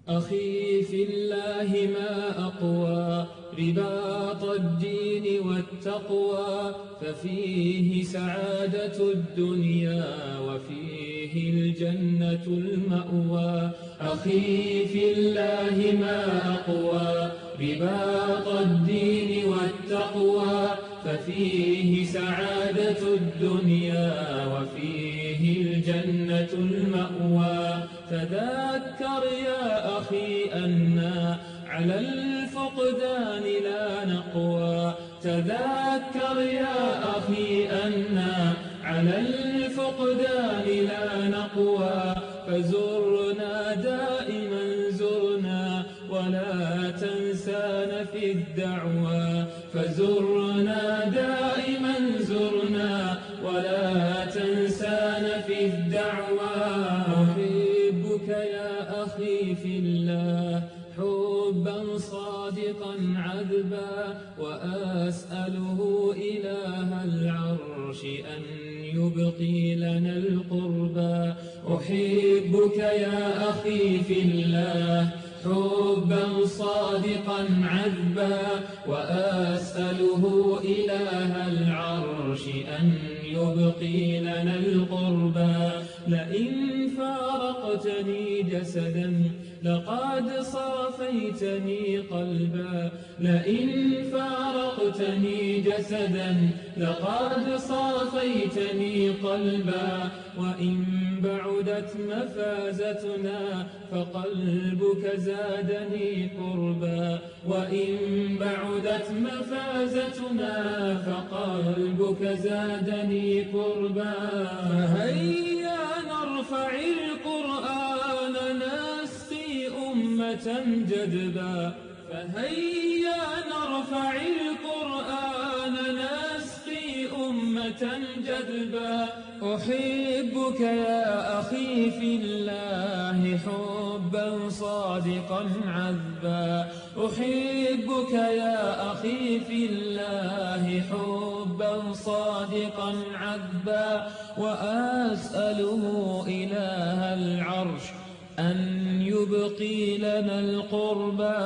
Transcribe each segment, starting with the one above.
أخي في الله ما أقوى رباط الدين والتقوى، ففيه سعادة الدنيا وفيه الجنة المأوى. أخي في الله ما أقوى رباط الدين والتقوى، ففيه سعادة الدنيا وفيه الجنة المأوى. تذكر يا أخي أنا على الفقدان لا نقوى، تذكر يا أخي أنا على الفقدان لا نقوى. فزرنا دائما زرنا ولا تنسانا في الدعوى، فزرنا دائما زرنا ولا تنسانا في الدعوى. أحبك يا أخي في الله حبا صادقا عذبا، وأسأله إله العرش أن يبقي لنا القربى. أحبك يا أخي في الله حبا صادقا عذبا، وأسأله إله العرش أن يبقي لنا القربى. لئن فارقتني جسدا لقد صافيتني قلبا، لئن فارقتني جسدا لقد صافيتني قلبا. وإن بعدت مفازتنا فقلبك زادني قربا، وإن بعدت مفازتنا فقلبك زادني قربا. فهيا نرفع القرآن نسقي أمة جدبا، فهيا نرفع القرآن نسقي أمة جدبا. أحبك يا أخي في الله حبا صادقا عذبا، أحبك يا أخي في الله حبا صادقا عذبا، وأسأله إله العرش أن يبقي لنا القربى.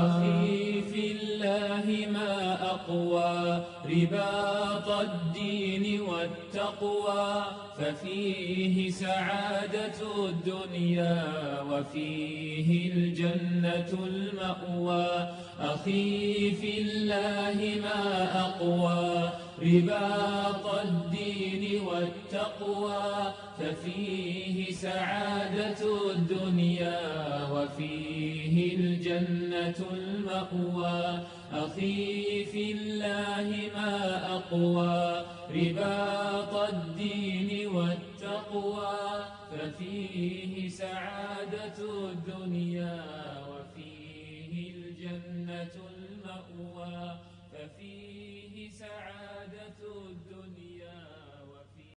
أخي في الله ما أقوى رباط الدين والتقوى، ففيه سعادة الدنيا وفيه الجنة المأوى. أخي في الله ما أقوى رباط الدين والتقوى، ففيه سعادة الدنيا وفيه الجنة المأوى. أخي في الله ما أقوى رباط الدين والتقوى، ففيه سعادة الدنيا